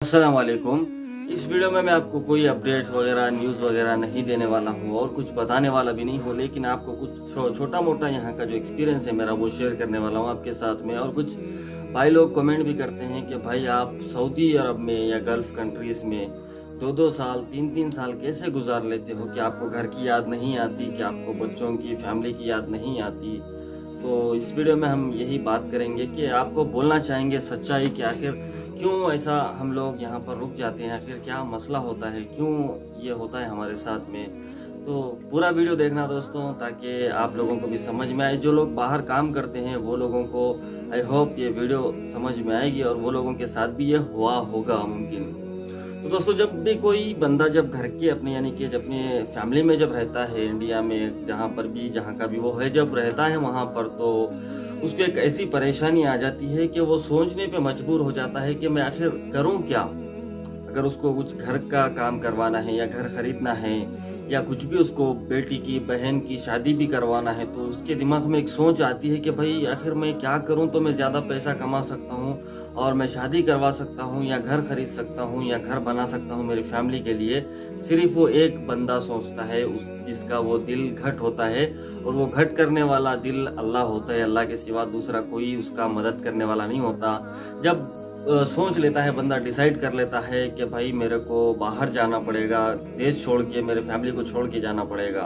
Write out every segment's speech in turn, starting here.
अस्सलाम वालेकुम। इस वीडियो में मैं आपको कोई अपडेट्स वगैरह न्यूज़ वगैरह नहीं देने वाला हूँ और कुछ बताने वाला भी नहीं हूँ, लेकिन आपको कुछ छोटा मोटा यहाँ का जो एक्सपीरियंस है मेरा वो शेयर करने वाला हूँ आपके साथ में। और कुछ भाई लोग कमेंट भी करते हैं कि भाई आप सऊदी अरब में या गल्फ़ कंट्रीज़ में 2-2 साल 3-3 साल कैसे गुजार लेते हो कि आपको घर की याद नहीं आती, कि आपको बच्चों की फैमिली की याद नहीं आती। तो इस वीडियो में हम यही बात करेंगे कि आपको बोलना चाहेंगे सच्चाई कि आखिर क्यों ऐसा हम लोग यहाँ पर रुक जाते हैं, आखिर क्या मसला होता है, क्यों ये होता है हमारे साथ में। तो पूरा वीडियो देखना दोस्तों, ताकि आप लोगों को भी समझ में आए। जो लोग बाहर काम करते हैं वो लोगों को आई होप ये वीडियो समझ में आएगी और वो लोगों के साथ भी ये हुआ होगा मुमकिन। तो दोस्तों, जब भी कोई बंदा जब घर के अपने यानी कि जब अपने फैमिली में जब रहता है इंडिया में, जहाँ पर भी जहाँ का भी वो है, जब रहता है वहाँ पर, तो उसको एक ऐसी परेशानी आ जाती है कि वो सोचने पे मजबूर हो जाता है कि मैं आखिर करूँ क्या। अगर उसको कुछ घर का काम करवाना है या घर खरीदना है या कुछ भी उसको बेटी की बहन की शादी भी करवाना है, तो उसके दिमाग में एक सोच आती है कि भाई आखिर मैं क्या करूं तो मैं ज़्यादा पैसा कमा सकता हूं और मैं शादी करवा सकता हूं या घर खरीद सकता हूं या घर बना सकता हूं मेरी फैमिली के लिए। सिर्फ वो एक बंदा सोचता है, उस जिसका वो दिल घट होता है, और वो घट करने वाला दिल अल्लाह होता है। अल्लाह के सिवा दूसरा कोई उसका मदद करने वाला नहीं होता। जब सोच लेता है बंदा, डिसाइड कर लेता है कि भाई मेरे को बाहर जाना पड़ेगा, देश छोड़ के मेरे फैमिली को छोड़ के जाना पड़ेगा।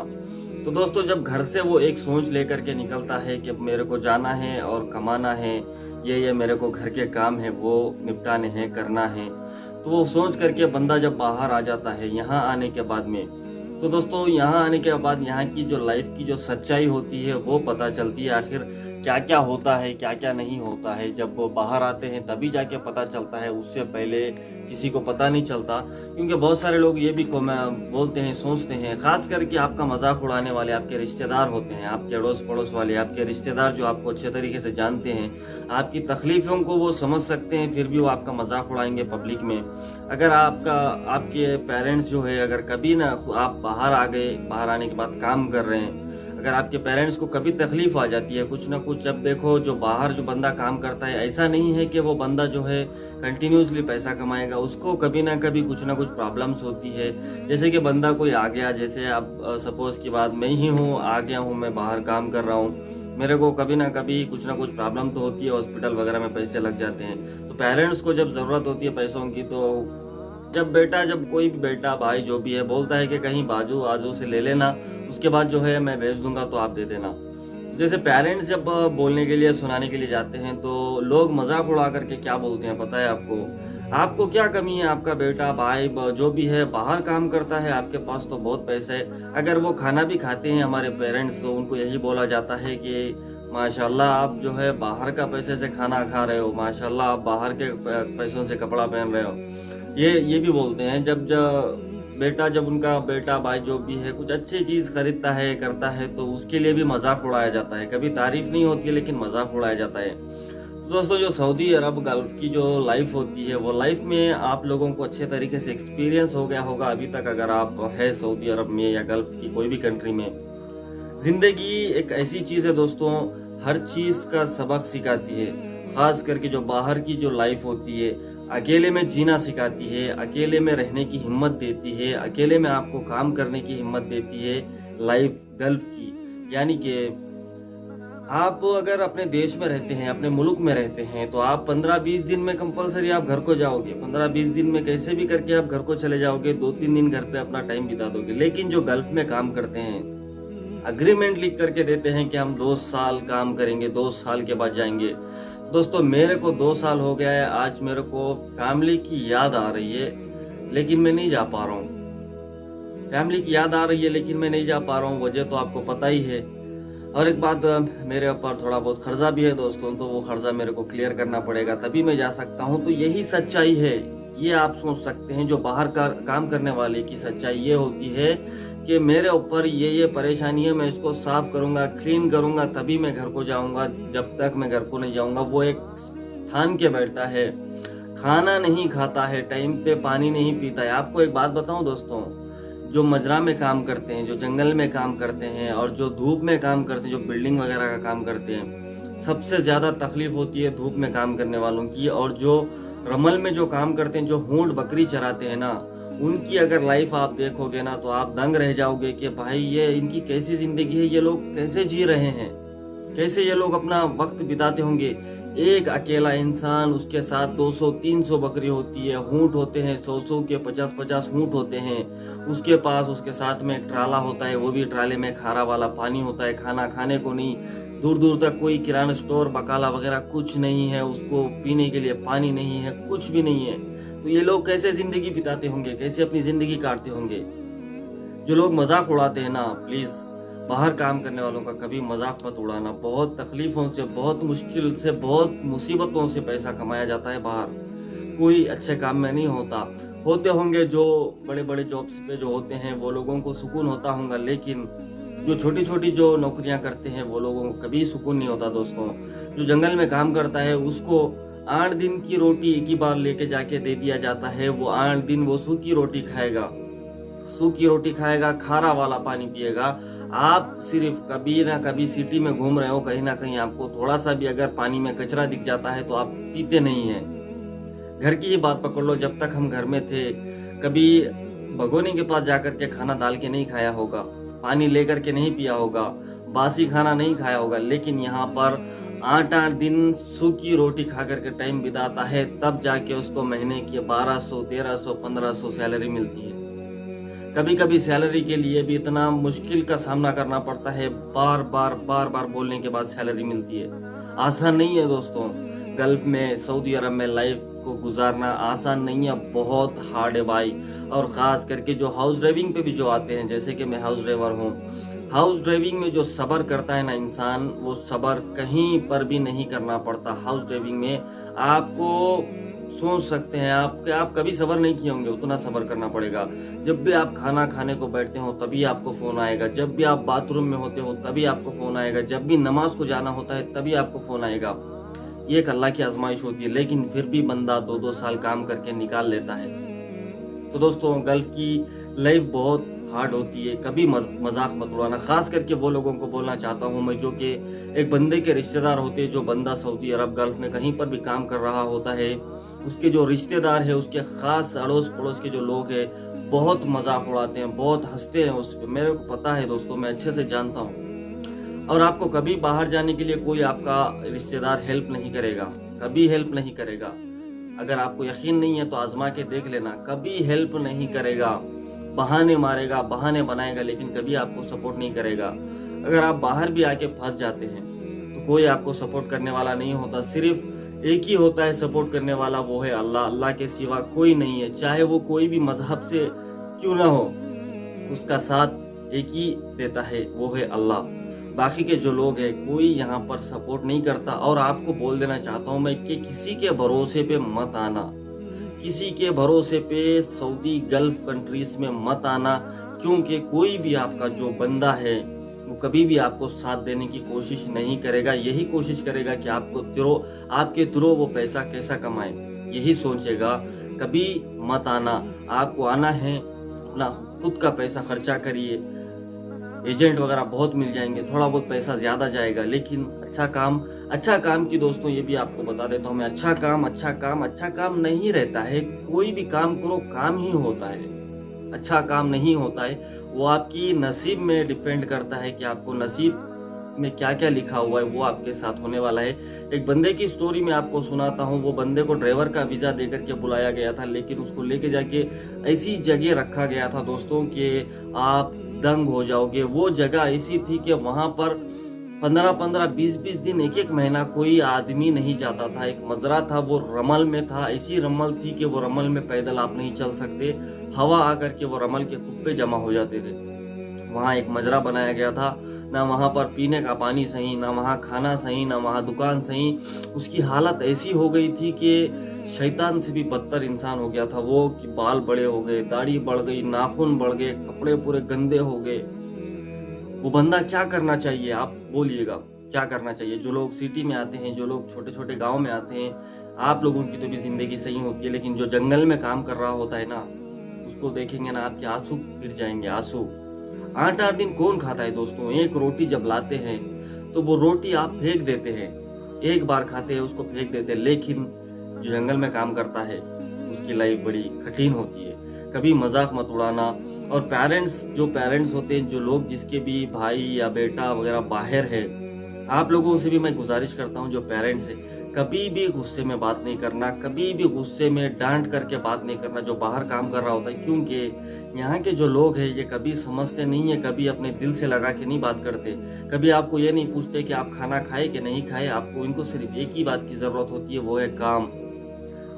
तो दोस्तों, जब घर से वो एक सोच लेकर के निकलता है कि मेरे को जाना है और कमाना है, ये मेरे को घर के काम है वो निपटाने हैं, करना है, तो वो सोच करके बंदा जब बाहर आ जाता है यहाँ आने के बाद में, तो दोस्तों यहाँ आने के बाद यहाँ की जो लाइफ की जो सच्चाई होती है वो पता चलती है। आखिर क्या क्या होता है, क्या क्या नहीं होता है। जब वो बाहर आते हैं तभी जाके पता चलता है, उससे पहले किसी को पता नहीं चलता। क्योंकि बहुत सारे लोग ये भी बोलते हैं, सोचते हैं, खास करके आपका मजाक उड़ाने वाले आपके रिश्तेदार होते हैं, आपके अड़ोस पड़ोस वाले, आपके रिश्तेदार जो आपको अच्छे तरीके से जानते हैं, आपकी तकलीफों को वो समझ सकते हैं, फिर भी वो आपका मजाक उड़ाएंगे पब्लिक में। अगर आपके पेरेंट्स जो है, अगर कभी ना आप बाहर आ गए, बाहर आने के बाद काम कर रहे हैं, अगर आपके पेरेंट्स को कभी तकलीफ आ जाती है कुछ ना कुछ, जब देखो जो बाहर जो बंदा काम करता है, ऐसा नहीं है कि वो बंदा जो है कंटिन्यूसली पैसा कमाएगा, उसको कभी ना कभी कुछ ना कुछ प्रॉब्लम्स होती है। जैसे कि बंदा कोई आ गया, जैसे अब सपोज की बात मैं ही हूँ, आ गया हूँ, मैं बाहर काम कर रहा हूँ, मेरे को कभी ना कभी कुछ ना कुछ प्रॉब्लम तो होती है, हॉस्पिटल वगैरह में पैसे लग जाते हैं। तो पेरेंट्स को जब ज़रूरत होती है पैसों की, तो जब कोई भी बेटा भाई जो भी है बोलता है कि कहीं बाजू आजू से ले लेना, उसके बाद जो है मैं भेज दूंगा तो आप दे देना। जैसे पेरेंट्स जब बोलने के लिए, सुनाने के लिए जाते हैं, तो लोग मजाक उड़ा करके क्या बोलते हैं पता है आपको क्या कमी है, आपका बेटा भाई जो भी है बाहर काम करता है, आपके पास तो बहुत पैसा है। अगर वो खाना भी खाते हैं हमारे पेरेंट्स, तो उनको यही बोला जाता है कि माशाल्लाह आप जो है बाहर का पैसे से खाना खा रहे हो, माशाल्लाह आप बाहर के पैसों से कपड़ा पहन रहे हो। ये भी बोलते हैं। जब उनका बेटा भाई जो भी है कुछ अच्छी चीज खरीदता है, करता है, तो उसके लिए भी मजाक उड़ाया जाता है। कभी तारीफ नहीं होती है, लेकिन मजाक उड़ाया जाता है। तो दोस्तों, जो सऊदी अरब गल्फ की जो लाइफ होती है, वो लाइफ में आप लोगों को अच्छे तरीके से एक्सपीरियंस हो गया होगा अभी तक, अगर आप है सऊदी अरब में या गल्फ की कोई भी कंट्री में। जिंदगी एक ऐसी चीज है दोस्तों, हर चीज का सबक सिखाती है। खास करके जो बाहर की जो लाइफ होती है, अकेले में जीना सिखाती है, अकेले में रहने की हिम्मत देती है, अकेले में आपको काम करने की हिम्मत देती है लाइफ गल्फ की। यानी कि आप अगर अपने देश में रहते हैं, अपने मुल्क में रहते हैं, तो आप 15-20 दिन में कंपलसरी आप घर को जाओगे। 15-20 दिन में कैसे भी करके आप घर को चले जाओगे, 2-3 दिन घर पे अपना टाइम बिता दोगे। लेकिन जो गल्फ में काम करते हैं, अग्रीमेंट लिख करके देते हैं कि हम 2 साल काम करेंगे, 2 साल के बाद जाएंगे। दोस्तों, मेरे को 2 साल हो गया है, आज मेरे को फैमिली की याद आ रही है, लेकिन मैं नहीं जा पा रहा हूँ। फैमिली की याद आ रही है लेकिन मैं नहीं जा पा रहा हूँ, वजह तो आपको पता ही है। और एक बात, मेरे ऊपर थोड़ा बहुत खर्चा भी है दोस्तों, तो वो खर्चा मेरे को क्लियर करना पड़ेगा, तभी मैं जा सकता हूँ। तो यही सच्चाई है, ये आप सोच सकते हैं। जो बाहर का काम करने वाले की सच्चाई ये होती है कि मेरे ऊपर ये परेशानी है, मैं इसको साफ करूंगा, क्लीन करूंगा, तभी मैं घर को जाऊंगा। जब तक मैं घर को नहीं जाऊंगा, वो एक ठान के बैठता है, खाना नहीं खाता है, टाइम पे पानी नहीं पीता है। आपको एक बात बताऊं दोस्तों, जो मजरा में काम करते हैं, जो जंगल में काम करते हैं और जो धूप में काम करते हैं, जो बिल्डिंग वगैरह का काम करते हैं, सबसे ज्यादा तकलीफ होती है धूप में काम करने वालों की। और जो रमल में जो काम करते हैं, जो होंड बकरी चराते हैं ना, उनकी अगर लाइफ आप देखोगे ना तो आप दंग रह जाओगे कि भाई ये इनकी कैसी जिंदगी है, ये लोग कैसे जी रहे हैं, कैसे ये लोग अपना वक्त बिताते होंगे। एक अकेला इंसान, उसके साथ 200-300 बकरी होती है, ऊँट होते हैं 100-100 के, 50-50 ऊँट होते हैं। उसके पास उसके साथ में एक ट्राला होता है, वो भी ट्राले में खारा वाला पानी होता है, खाना खाने को नहीं, दूर दूर तक कोई किराना स्टोर बकाला वगैरह कुछ नहीं है, उसको पीने के लिए पानी नहीं है, कुछ भी नहीं है। तो ये लोग कैसे जिंदगी बिताते होंगे, कैसे अपनी जिंदगी काटते होंगे। जो लोग मजाक उड़ाते हैं ना, प्लीज बाहर काम करने वालों का कभी मजाक मत उड़ाना। बहुत तकलीफों से, बहुत मुश्किल से, बहुत मुसीबतों से पैसा कमाया जाता है बाहर, कोई अच्छे काम में नहीं होता। होते होंगे जो बड़े बड़े जॉब्स पे जो होते हैं वो लोगों को सुकून होता होगा, लेकिन जो छोटी छोटी जो नौकरियां करते हैं वो लोगों को कभी सुकून नहीं होता दोस्तों। जो जंगल में काम करता है उसको 8 दिन की रोटी एक ही बार लेके जाके दे दिया जाता है, वो 8 दिन वो सूखी रोटी खाएगा, सूखी रोटी खाएगा, खारा वाला पानी पिएगा। आप सिर्फ कभी ना कभी सिटी में घूम रहे हो, कहीं ना कहीं आपको थोड़ा सा भी अगर पानी में कचरा दिख जाता है तो आप पीते नहीं हैं। घर की ही बात पकड़ लो, जब तक हम घर में थे कभी भगोनी के पास जाकर के खाना डाल के नहीं खाया होगा, पानी लेकर के नहीं पिया होगा, बासी खाना नहीं खाया होगा, लेकिन यहाँ पर 8-8 दिन सूखी रोटी खा करके टाइम बिताता है, तब जाके उसको महीने की 1200, 1300, 1500 सैलरी मिलती है। कभी कभी सैलरी के लिए भी इतना मुश्किल का सामना करना पड़ता है, बार बार बोलने के बाद सैलरी मिलती है। आसान नहीं है दोस्तों, गल्फ में, सऊदी अरब में लाइफ को गुजारना आसान नहीं है, बहुत हार्ड है भाई। और ख़ास करके जो हाउस ड्राइविंग पे भी जो आते हैं, जैसे कि मैं हाउस ड्राइवर हूँ, हाउस ड्राइविंग में जो सब्र करता है ना इंसान, वो सब्र कहीं पर भी नहीं करना पड़ता। हाउस ड्राइविंग में आपको सोच सकते हैं आप कभी सब्र नहीं किए होंगे, उतना सब्र करना पड़ेगा। जब भी आप खाना खाने को बैठते हो तभी आपको फ़ोन आएगा, जब भी आप बाथरूम में होते हो तभी आपको फ़ोन आएगा, जब भी नमाज को जाना होता है तभी आपको फ़ोन आएगा। ये एक अल्लाह की आजमाइश होती है, लेकिन फिर भी बंदा 2-2 साल काम करके निकाल लेता है। तो दोस्तों गल्फ की लाइफ बहुत हार्ड होती है, कभी मजाक मत उड़ाना। खास करके वो लोगों को बोलना चाहता हूँ मैं जो कि एक बंदे के रिश्तेदार होते हैं, जो बंदा सऊदी अरब गल्फ में कहीं पर भी काम कर रहा होता है, उसके जो रिश्तेदार है, उसके खास अड़ोस पड़ोस के जो लोग हैं, बहुत मजाक उड़ाते हैं, बहुत हंसते हैं उस पर। मेरे को पता है दोस्तों, मैं अच्छे से जानता हूँ। और आपको कभी बाहर जाने के लिए कोई आपका रिश्तेदार हेल्प नहीं करेगा, कभी हेल्प नहीं करेगा। अगर आपको यकीन नहीं है तो आजमा के देख लेना, कभी हेल्प नहीं करेगा, बहाने मारेगा, बहाने बनाएगा, लेकिन कभी आपको सपोर्ट नहीं करेगा। अगर आप बाहर भी आके फंस जाते हैं तो कोई आपको सपोर्ट करने वाला नहीं होता, सिर्फ एक ही होता है सपोर्ट करने वाला, वो है अल्लाह। अल्लाह के सिवा कोई नहीं है, चाहे वो कोई भी मजहब से क्यों ना हो, उसका साथ एक ही देता है, वो है अल्लाह। बाकी के जो लोग हैं कोई यहाँ पर सपोर्ट नहीं करता। और आपको बोल देना चाहता हूँ मैं कि किसी के भरोसे पे मत आना, किसी के भरोसे पे सऊदी गल्फ कंट्रीज में मत आना, क्योंकि कोई भी आपका जो बंदा है वो कभी भी आपको साथ देने की कोशिश नहीं करेगा। यही कोशिश करेगा कि आपके थ्रू वो पैसा कैसा कमाए, यही सोचेगा। कभी मत आना, आपको आना है अपना खुद का पैसा खर्चा करिए, एजेंट वगैरह बहुत मिल जाएंगे, थोड़ा बहुत पैसा ज्यादा जाएगा, लेकिन अच्छा काम की दोस्तों ये भी आपको बता देता हूँ मैं, अच्छा काम नहीं रहता है। कोई भी काम करो, काम ही होता है, अच्छा काम नहीं होता है। वो आपकी नसीब में डिपेंड करता है कि आपको नसीब में क्या क्या लिखा हुआ है वो आपके साथ होने वाला है। एक बंदे की स्टोरी में आपको सुनाता हूँ। वो बंदे को ड्राइवर का वीजा देकर के बुलाया गया था, लेकिन उसको लेके जाके ऐसी जगह रखा गया था दोस्तों कि आप दंग हो जाओगे। वो जगह ऐसी थी कि वहां पर 15-15, 20-20 दिन, एक महीना कोई आदमी नहीं जाता था। एक मजरा था, वो रमल में था, ऐसी रमल थी कि वो रमल में पैदल आप नहीं चल सकते, हवा आकर के वो रमल के कुप्पे जमा हो जाते थे। वहाँ एक मजरा बनाया गया था, ना वहाँ पर पीने का पानी सही, ना वहाँ खाना सही, ना वहाँ दुकान सही। उसकी हालत ऐसी हो गई थी कि शैतान से भी बदतर इंसान हो गया था वो, कि बाल बड़े हो गए, दाढ़ी बढ़ गई, नाखून बढ़ गए, कपड़े पूरे गंदे हो गए। वो बंदा क्या करना चाहिए, आप बोलिएगा क्या करना चाहिए? जो लोग सिटी में आते हैं, जो लोग छोटे छोटे गांव में आते हैं, आप लोगों की तो भी जिंदगी सही होती है, लेकिन जो जंगल में काम कर रहा होता है ना, उसको देखेंगे ना आपके आंसू गिर जाएंगे, आंसू। 8-8 दिन कौन खाता है दोस्तों? एक रोटी जब लाते हैं तो वो रोटी आप फेंक देते हैं, एक बार खाते हैं उसको फेंक देते हैं, लेकिन जो जंगल में काम करता है उसकी लाइफ बड़ी कठिन होती है। कभी मजाक मत उड़ाना। और पेरेंट्स होते हैं, जो लोग जिसके भी भाई या बेटा वगैरह बाहर है, आप लोगों से भी मैं गुजारिश करता हूँ, जो पेरेंट्स है, कभी भी गुस्से में बात नहीं करना, कभी भी गुस्से में डांट करके बात नहीं करना जो बाहर काम कर रहा होता है। क्योंकि यहाँ के जो लोग हैं ये कभी समझते नहीं है, कभी अपने दिल से लगा के नहीं बात करते, कभी आपको ये नहीं पूछते कि आप खाना खाए कि नहीं खाए। आपको इनको सिर्फ एक ही बात की ज़रूरत होती है, वो है काम।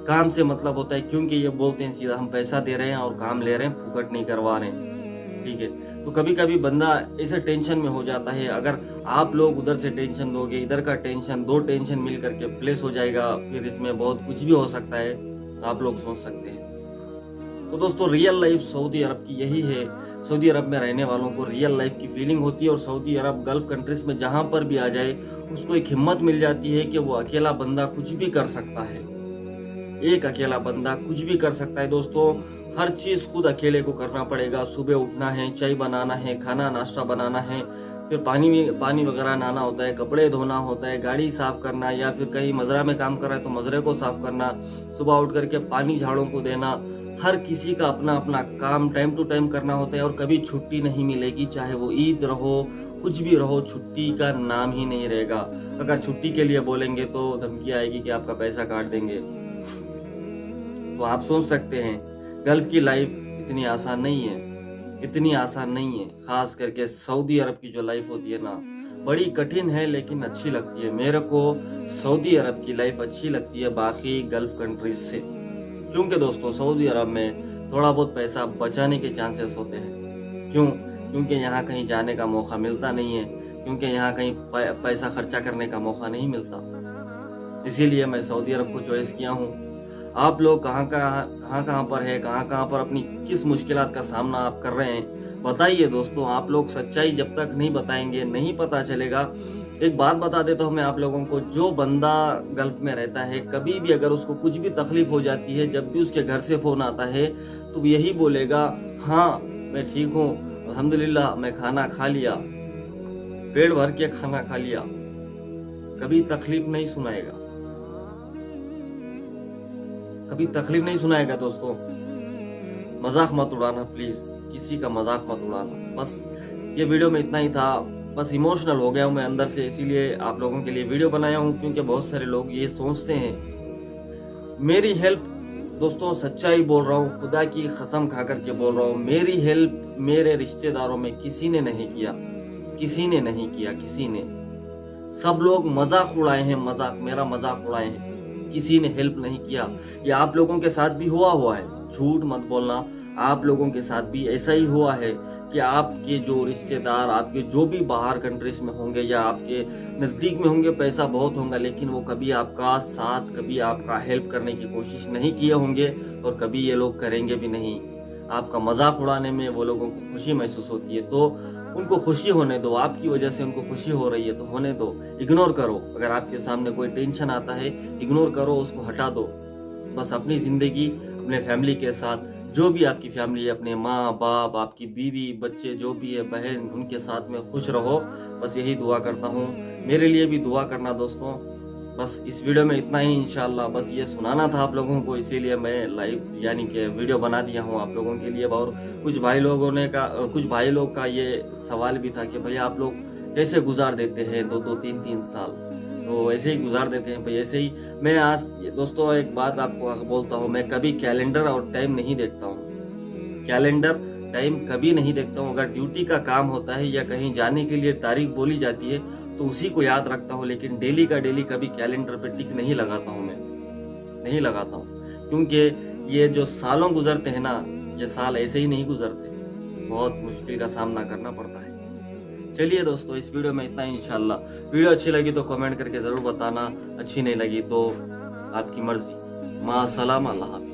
काम से मतलब होता है, क्योंकि ये बोलते हैं सीधा, हम पैसा दे रहे हैं और काम ले रहे हैं, फुकट नहीं करवा रहे हैं। ठीक है, तो कभी कभी बंदा ऐसे टेंशन में हो जाता है। अगर आप लोग उधर से टेंशन दोगे, इधर का टेंशन, दो टेंशन मिल करके प्लेस हो जाएगा, फिर इसमें बहुत कुछ भी हो सकता है, आप लोग सोच सकते हैं। तो दोस्तों, रियल लाइफ सऊदी अरब की यही है। सऊदी अरब में रहने वालों को रियल लाइफ की फीलिंग होती है, और सऊदी अरब गल्फ कंट्रीज में जहां पर भी आ जाए उसको एक हिम्मत मिल जाती है कि वो अकेला बंदा कुछ भी कर सकता है। एक अकेला बंदा कुछ भी कर सकता है दोस्तों। हर चीज खुद अकेले को करना पड़ेगा। सुबह उठना है, चाय बनाना है, खाना नाश्ता बनाना है, फिर पानी वगैरह नहाना होता है, कपड़े धोना होता है, गाड़ी साफ करना, या फिर कहीं मजरा में काम कर रहा है तो मजरे को साफ करना, सुबह उठ करके पानी झाड़ों को देना। हर किसी का अपना अपना काम टाइम टू टाइम करना होता है, और कभी छुट्टी नहीं मिलेगी, चाहे वो ईद रहो, कुछ भी रहो, छुट्टी का नाम ही नहीं रहेगा। अगर छुट्टी के लिए बोलेंगे तो धमकी आएगी कि आपका पैसा काट देंगे। तो आप सोच सकते हैं गल्फ की लाइफ इतनी आसान नहीं है, इतनी आसान नहीं है। खास करके सऊदी अरब की जो लाइफ होती है ना, बड़ी कठिन है लेकिन अच्छी लगती है। मेरे को सऊदी अरब की लाइफ अच्छी लगती है बाकी गल्फ कंट्रीज से। क्योंकि दोस्तों, सऊदी अरब में थोड़ा बहुत पैसा बचाने के चांसेस होते हैं। क्यों? क्योंकि यहाँ कहीं जाने का मौका मिलता नहीं है, क्योंकि यहाँ कहीं पैसा खर्चा करने का मौका नहीं मिलता। इसीलिए मैं सऊदी अरब को चॉइस किया हूँ। आप लोग कहाँ पर है, कहाँ पर अपनी किस मुश्किलात का सामना आप कर रहे हैं, बताइए दोस्तों। आप लोग सच्चाई जब तक नहीं बताएंगे नहीं पता चलेगा। एक बात बता देता हूँ मैं आप लोगों को, जो बंदा गल्फ में रहता है, कभी भी अगर उसको कुछ भी तकलीफ हो जाती है, जब भी उसके घर से फोन आता है तो यही बोलेगा, हाँ मैं ठीक हूँ, अल्हम्दुलिल्लाह, मैं खाना खा लिया, पेट भर के खाना खा लिया। कभी तकलीफ नहीं सुनाएगा, कभी तकलीफ नहीं सुनाएगा दोस्तों। मजाक मत उड़ाना प्लीज, किसी का मजाक मत उड़ाना। बस ये वीडियो में इतना ही था। बस इमोशनल हो गया हूँ मैं अंदर से, इसीलिए आप लोगों के लिए वीडियो बनाया हूँ। क्योंकि बहुत सारे लोग ये सोचते हैं, मेरी हेल्प दोस्तों, सच्चाई बोल रहा हूँ, खुदा की कसम खा करके बोल रहा हूँ, मेरी हेल्प मेरे रिश्तेदारों में किसी ने नहीं किया, किसी ने नहीं किया, किसी ने। सब लोग मजाक उड़ाए हैं, मेरा मजाक उड़ाए हैं, किसी ने हेल्प नहीं किया। ये आप लोगों के साथ भी हुआ है, झूठ मत बोलना। आप लोगों के साथ भी ऐसा ही हुआ है कि आपके जो रिश्तेदार, आपके जो भी बाहर कंट्रीज में होंगे या आपके नज़दीक में होंगे, पैसा बहुत होगा, लेकिन वो कभी आपका साथ, कभी आपका हेल्प करने की कोशिश नहीं किए होंगे, और कभी ये लोग करेंगे भी नहीं। आपका मजाक उड़ाने में वो लोगों को खुशी महसूस होती है, तो उनको खुशी होने दो। आपकी वजह से उनको खुशी हो रही है तो होने दो, इग्नोर करो। अगर आपके सामने कोई टेंशन आता है, इग्नोर करो, उसको हटा दो। बस अपनी ज़िंदगी अपने फैमिली के साथ, जो भी आपकी फैमिली है, अपने माँ बाप, आपकी बीवी, बच्चे, जो भी है, बहन, उनके साथ में खुश रहो। बस यही दुआ करता हूँ। मेरे लिए भी दुआ करना दोस्तों। बस इस वीडियो में इतना ही इंशाल्लाह। बस ये सुनाना था आप लोगों को, इसीलिए मैं लाइव यानी कि वीडियो बना दिया हूँ आप लोगों के लिए। और कुछ भाई लोग का ये सवाल भी था कि भाई आप लोग कैसे गुजार देते हैं 2-2, 3-3 साल। तो ऐसे ही गुजार देते हैं भाई, ऐसे ही। मैं आज दोस्तों एक बात आपको बोलता हूँ, मैं कभी कैलेंडर और टाइम नहीं देखता हूँ, कैलेंडर टाइम कभी नहीं देखता हूँ। अगर ड्यूटी का काम होता है या कहीं जाने के लिए तारीख बोली जाती है तो उसी को याद रखता हूँ, लेकिन डेली का डेली कभी कैलेंडर पे टिक नहीं लगाता हूँ, मैं नहीं लगाता हूँ। क्योंकि ये जो सालों गुजरते हैं ना, ये साल ऐसे ही नहीं गुजरते, बहुत मुश्किल का सामना करना पड़ता है। चलिए दोस्तों, इस वीडियो में इतना ही इंशाल्लाह। वीडियो अच्छी लगी तो कमेंट करके ज़रूर बताना, अच्छी नहीं लगी तो आपकी मर्जी। मां सलाम, अल्लाह हाफ़िज़।